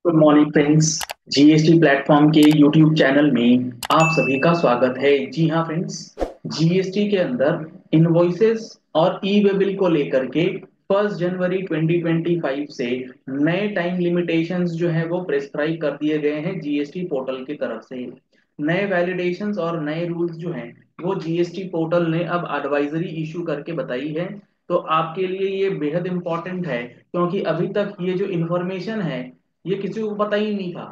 Good morning friends. GST platform के YouTube channel में आप सभी का स्वागत है। जी हाँ फ्रेंड्स, जीएसटी के अंदर इनवॉइसेस और ई वे बिल को लेकर के 1 जनवरी 2025 से नए टाइम लिमिटेशंस जो है वो प्रेस्क्राइब कर दिए गए हैं जीएसटी पोर्टल की तरफ से। नए वैलिडेशंस और नए रूल्स जो हैं वो जीएसटी पोर्टल ने अब एडवाइजरी इशू करके बताई है। तो आपके लिए ये बेहद इंपॉर्टेंट है, क्योंकि अभी तक ये जो इन्फॉर्मेशन है ये किसी को पता ही नहीं था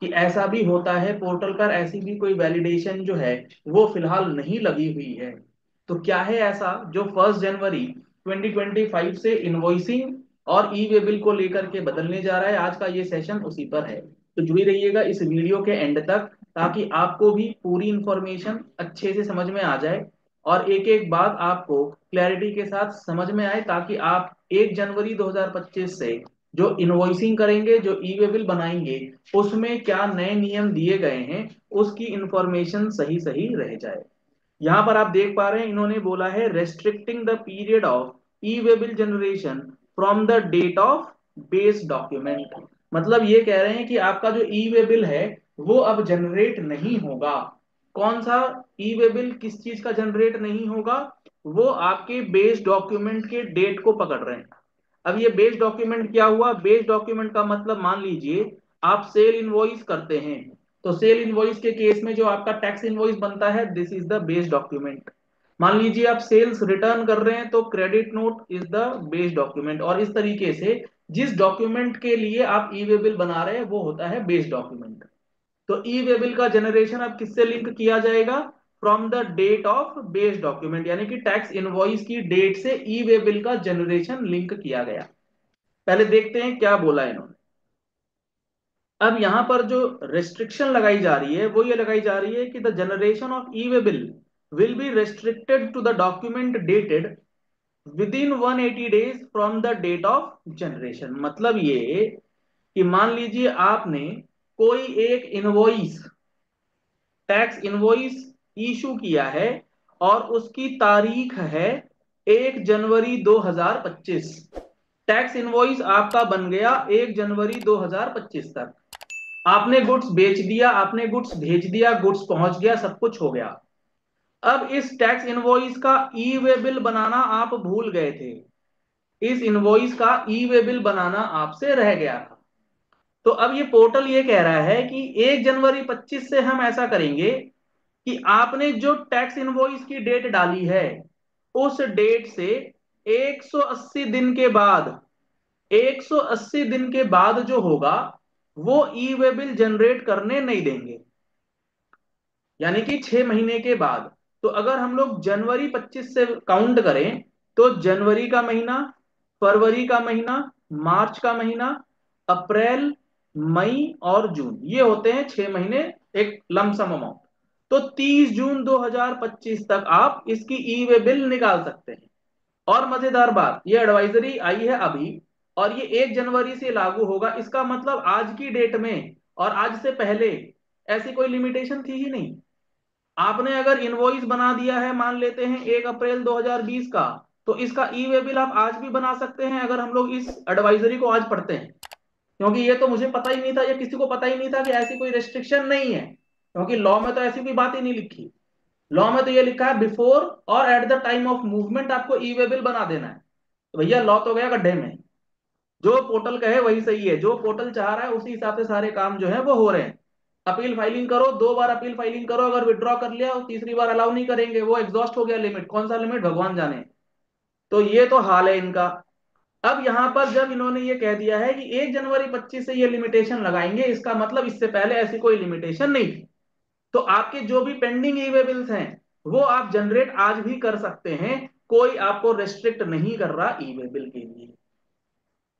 कि ऐसा भी होता है। पोर्टल पर ऐसी भी कोई वैलिडेशन जो है वो फिलहाल नहीं लगी हुई है। तो क्या है ऐसा जो 1 जनवरी 2025 से इनवॉइसिंग और ई वे बिल को लेकर के बदलने जा रहा है? आज का ये सेशन उसी पर है। तो जुड़ी रहिएगा इस वीडियो के एंड तक, ताकि आपको भी पूरी इंफॉर्मेशन अच्छे से समझ में आ जाए और एक एक बात आपको क्लैरिटी के साथ समझ में आए, ताकि आप 1 जनवरी 2025 से जो इनवॉइसिंग करेंगे, जो ई वे बिल बनाएंगे, उसमें क्या नए नियम दिए गए हैं उसकी इंफॉर्मेशन सही सही रह जाए। यहां पर आप देख पा रहे हैं, इन्होंने बोला है restricting the period of E way bill generation from the date of base document. मतलब ये कह रहे हैं कि आपका जो ई वे बिल है वो अब जनरेट नहीं होगा। कौन सा ई वे बिल किस चीज का जनरेट नहीं होगा? वो आपके बेस डॉक्यूमेंट के डेट को पकड़ रहे हैं। अब ये बेस डॉक्यूमेंट क्या हुआ? बेस डॉक्यूमेंट का मतलब मान लीजिए आप सेल इनवॉइस करते हैं, तो सेल इनवॉइस के केस में जो आपका टैक्स इनवॉइस बनता है, this is the base document. मान लीजिए आप सेल्स रिटर्न कर रहे हैं, तो credit note is the base document. और इस तरीके से जिस डॉक्यूमेंट के लिए आप ई वे बिल बना रहे हैं वो होता है बेस डॉक्यूमेंट। तो ई वे बिल का जनरेशन अब किससे लिंक किया जाएगा? From the date of base document, यानी कि टैक्स इनवॉइस की डेट से ई वे बिल का जनरेशन लिंक किया गया। पहले देखते हैं क्या बोला इन्होंने। अब यहां पर जो रेस्ट्रिक्शन लगाई जा रही है वो ये लगाई जा रही है कि the generation of E way bill will be restricted to the document dated within 180 days from the date of generation. मतलब ये कि मान लीजिए आपने कोई एक इनवॉइस, टैक्स इनवॉइस इशू किया है और उसकी तारीख है 1 जनवरी 2025। टैक्स इनवॉइस आपका बन गया 1 जनवरी 2025 तक। आपने गुड्स बेच दिया, आपने गुड्स भेज दिया, गुड्स पहुंच गया, सब कुछ हो गया। अब इस टैक्स इनवॉइस का ई वे बिल बनाना आप भूल गए थे। इस इनवॉइस का ई वे बिल बनाना आपसे रह गया था। तो अब ये पोर्टल ये कह रहा है कि 1 जनवरी 25 से हम ऐसा करेंगे कि आपने जो टैक्स इनवॉइस की डेट डाली है उस डेट से 180 दिन के बाद, 180 दिन के बाद जो होगा वो ई वे बिल जनरेट करने नहीं देंगे, यानी कि 6 महीने के बाद। तो अगर हम लोग जनवरी 25 से काउंट करें, तो जनवरी का महीना, फरवरी का महीना, मार्च का महीना, अप्रैल, मई और जून, ये होते हैं 6 महीने, एक लमसम अमाउंट। तो 30 जून 2025 तक आप इसकी ई वे बिल निकाल सकते हैं। और मजेदार बात, ये एडवाइजरी आई है अभी और ये 1 जनवरी से लागू होगा। इसका मतलब आज की डेट में और आज से पहले ऐसी कोई लिमिटेशन थी ही नहीं। आपने अगर इनवॉइस बना दिया है, मान लेते हैं 1 अप्रैल 2020 का, तो इसका ई वे बिल आप आज भी बना सकते हैं अगर हम लोग इस एडवाइजरी को आज पढ़ते हैं। क्योंकि ये तो मुझे पता ही नहीं था, या किसी को पता ही नहीं था कि ऐसी कोई रेस्ट्रिक्शन नहीं है, क्योंकि लॉ में तो ऐसी कोई बात ही नहीं लिखी। लॉ में तो ये लिखा है बिफोर और at the time of movement आपको ई वे बिल बना देना है। तो भैया लॉ तो गया गड्ढे में। जो पोर्टल कहे वही सही है, जो पोर्टल चाह रहा है उसी हिसाब से सारे काम जो है वो हो रहे हैं। अपील फाइलिंग करो, 2 बार अपील फाइलिंग करो, अगर विड्रॉ कर लिया और तीसरी बार अलाउ नहीं करेंगे, वो एग्जॉस्ट हो गया लिमिट। कौन सा लिमिट भगवान जाने। तो ये तो हाल है इनका। अब यहां पर जब इन्होंने ये कह दिया है कि 1 जनवरी 25 से ये लिमिटेशन लगाएंगे, इसका मतलब इससे पहले ऐसी कोई लिमिटेशन नहीं थी। तो आपके जो भी पेंडिंग ई वे बिल्स हैं वो आप जनरेट आज भी कर सकते हैं। कोई आपको रेस्ट्रिक्ट नहीं कर रहा ई वे बिल के लिए।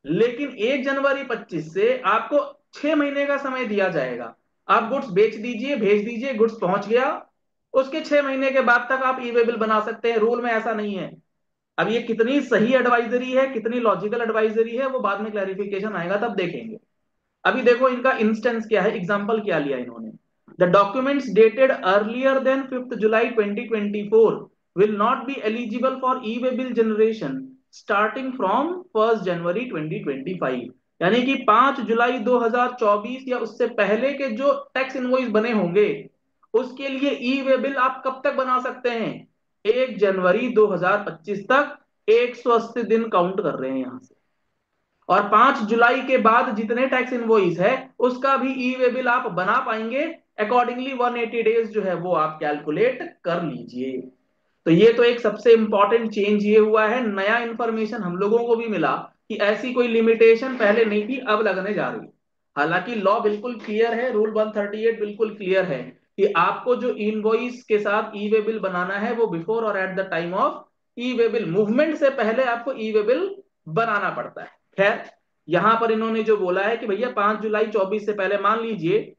लेकिन 1 जनवरी 25 से आपको 6 महीने का समय दिया जाएगा। आप गुड्स बेच दीजिए, भेज दीजिए, गुड्स पहुंच गया, उसके 6 महीने के बाद तक आप ई वे बिल बना सकते हैं। रूल में ऐसा नहीं है। अब ये कितनी सही एडवाइजरी है, कितनी लॉजिकल एडवाइजरी है, वो बाद में क्लैरिफिकेशन आएगा तब देखेंगे। अभी देखो इनका इंस्टेंस क्या है, एग्जांपल क्या लिया इन्होंने। The documents dated earlier than 5 July 2024 will not be eligible for e-way bill generation starting from 1 January 2025। यानी कि 5 जुलाई 2024 या उससे पहले के जो टैक्स इनवॉइस बने होंगे उसके लिए ई वे बिल आप कब तक बना सकते हैं? 1 जनवरी 2025 तक 180 दिन काउंट कर रहे हैं यहां से। और 5 जुलाई के बाद जितने टैक्स इनवॉइस है उसका भी ई वे बिल आप बना पाएंगे। अकॉर्डिंगली 180 डेज जो है वो आप कैलकुलेट कर लीजिए। तो ये तो एक सबसे इंपॉर्टेंट चेंज ये हुआ है, नया इंफॉर्मेशन हम लोगों को भी मिला कि ऐसी कोई लिमिटेशन पहले नहीं थी, अब लगने जा रही है। हालांकि लॉ बिल्कुल क्लियर है, रूल 138 बिल्कुल क्लियर है कि आपको जो इनवॉइस के साथ ई वे बिल बनाना है वो बिफोर और at the time of E way bill movement से पहले आपको ई वे बिल बनाना पड़ता है। खैर, यहां पर इन्होंने जो बोला है कि भैया 5 जुलाई 24 से पहले, मान लीजिए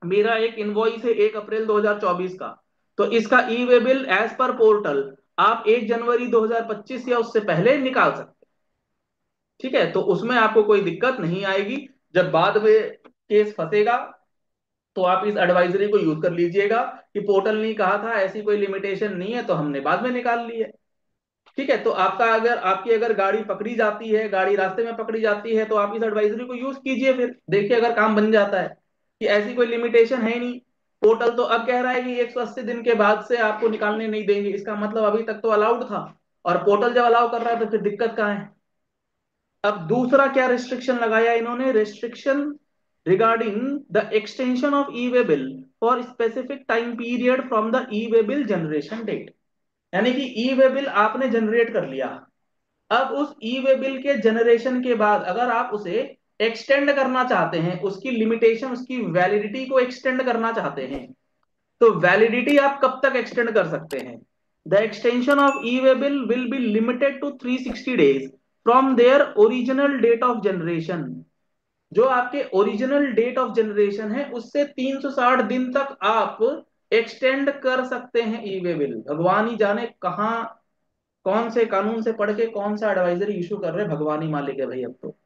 मेरा एक इनवॉइस है 1 अप्रैल 2024 का, तो इसका e way bill as per portal आप 1 जनवरी 2025 या उससे पहले निकाल सकते हैं। ठीक है, तो उसमें आपको कोई दिक्कत नहीं आएगी। जब बाद में केस फंसेगा तो आप इस एडवाइजरी को यूज कर लीजिएगा कि पोर्टल ने कहा था, ऐसी कोई लिमिटेशन नहीं है तो हमने बाद में निकाल ली है। ठीक है, तो आपकी अगर गाड़ी पकड़ी जाती है, गाड़ी रास्ते में पकड़ी जाती है, तो आप इस एडवाइजरी को यूज कीजिए, फिर देखिए अगर काम बन जाता है कि ऐसी कोई लिमिटेशन है नहीं। पोर्टल तो अब कह रहा है कि 180 दिन के बाद से आपको निकालने नहीं देंगे, इसका मतलब अभी तक तो अलाउड था, और पोर्टल जब अलाउ कर रहा है तो फिर दिक्कत कहाँ है? अब दूसरा क्या रिस्ट्रिक्शन लगाया इन्होंने? Restriction regarding the extension of E way bill for specific time period from the E way bill generation date. यानी कि ई वे बिल आपने जनरेट कर लिया, अब उस ई वे बिल के जनरेशन के बाद अगर आप उसे एक्सटेंड करना चाहते हैं, उसकी लिमिटेशन, उसकी वैलिडिटी को एक्सटेंड करना चाहते हैं, तो वैलिडिटी आप कब तक एक्सटेंड कर सकते हैं? The extension of E way bill will be limited to 360 days from their original date of generation. जो आपके ओरिजिनल डेट ऑफ जनरेशन है उससे 360 दिन तक आप एक्सटेंड कर सकते हैं ई वे बिल। भगवान ही जाने कहाँ कौन से कानून से पढ़ के कौन सा एडवाइजरी इशू कर रहे हैं, भगवान ही मालिक है भाई अब तो।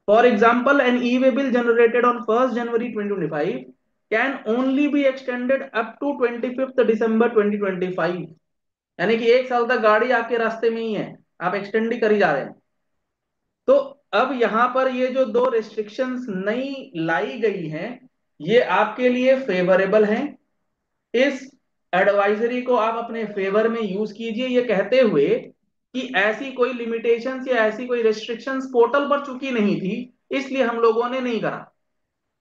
For example, an E way bill generated on 1 January 2025 can only be extended up to 25 December 2025। यानी कि 1 साल तक गाड़ी आपके रास्ते में ही है, आप एक्सटेंड ही कर ही जा रहे हैं। तो अब यहां पर ये जो दो रेस्ट्रिक्शंस नई लाई गई हैं ये आपके लिए फेवरेबल हैं। इस एडवाइजरी को आप अपने फेवर में यूज कीजिए, ये कहते हुए कि ऐसी कोई लिमिटेशंस या ऐसी कोई रेस्ट्रिक्शंस पोर्टल पर चुकी नहीं थी, इसलिए हम लोगों ने नहीं करा।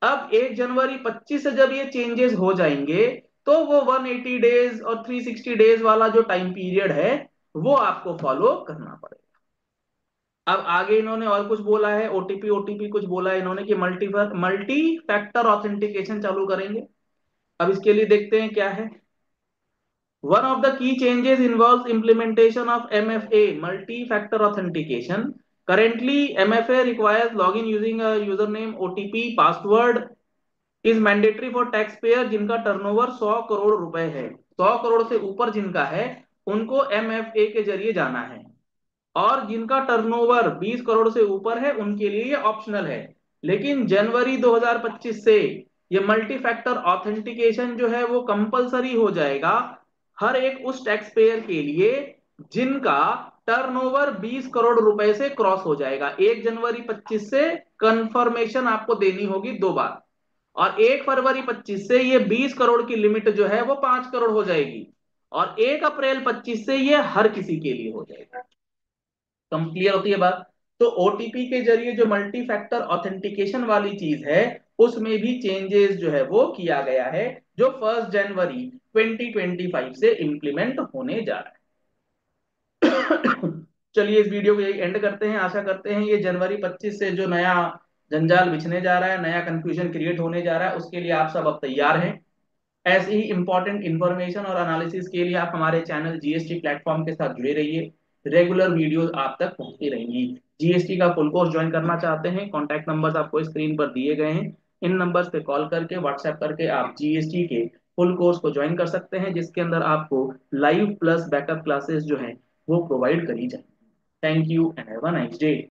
अब 1 जनवरी 25 से जब ये चेंजेस हो जाएंगे तो वो 180 डेज और 360 डेज वाला जो टाइम पीरियड है वो आपको फॉलो करना पड़ेगा। अब आगे इन्होंने और कुछ बोला है, ओटीपी ओटीपी कुछ बोला है इन्होंने कि मल्टी मल्टी फैक्टर ऑथेंटिकेशन चालू करेंगे। अब इसके लिए देखते हैं क्या है। One of the key changes involves implementation of MFA, multi-factor authentication. Currently, MFA requires login using a username, OTP, password is mandatory for taxpayer जिनका टर्नओवर 100 करोड़ रुपए है। 100 करोड़ से ऊपर जिनका है उनको MFA के जरिए जाना है, और जिनका टर्नओवर 20 करोड़ से ऊपर है उनके लिए ये ऑप्शनल है। लेकिन जनवरी 2025 से ये मल्टी फैक्टर ऑथेंटिकेशन जो है वो कंपलसरी हो जाएगा हर एक उस टैक्स पेयर के लिए जिनका टर्नओवर 20 करोड़ रुपए से क्रॉस हो जाएगा। 1 जनवरी 25 से कंफर्मेशन आपको देनी होगी 2 बार, और 1 फरवरी 25 से ये 20 करोड़ की लिमिट जो है वो 5 करोड़ हो जाएगी, और 1 अप्रैल 25 से ये हर किसी के लिए हो जाएगा। कम क्लियर होती है बात? तो ओटीपी के जरिए जो मल्टी फैक्टर ऑथेंटिकेशन वाली चीज है उसमें भी चेंजेस जो है वो किया गया है, जो 1 जनवरी 2025 से इंप्लीमेंट होने जा रहा है। चलिए इस वीडियो को यही एंड करते हैं। आशा करते हैं ये जनवरी 25 से जो नया जंजाल बिछने जा रहा है, नया कंफ्यूजन क्रिएट होने जा रहा है, उसके लिए आप सब अब तैयार हैं। ऐसे ही इंपॉर्टेंट इंफॉर्मेशन और एनालिसिस के लिए आप हमारे चैनल जीएसटी प्लेटफॉर्म के साथ जुड़े रहिए। रेगुलर वीडियोस आप तक पहुंचती रहेंगी। जीएसटी का फुल कोर्स ज्वाइन करना चाहते हैं, कॉन्टैक्ट नंबर्स आपको स्क्रीन पर दिए गए हैं। इन नंबर्स पे कॉल करके, व्हाट्सएप करके आप जीएसटी के फुल कोर्स को ज्वाइन कर सकते हैं, जिसके अंदर आपको लाइव प्लस बैकअप क्लासेस जो हैं वो प्रोवाइड करी जाए। Thank you and have a nice day.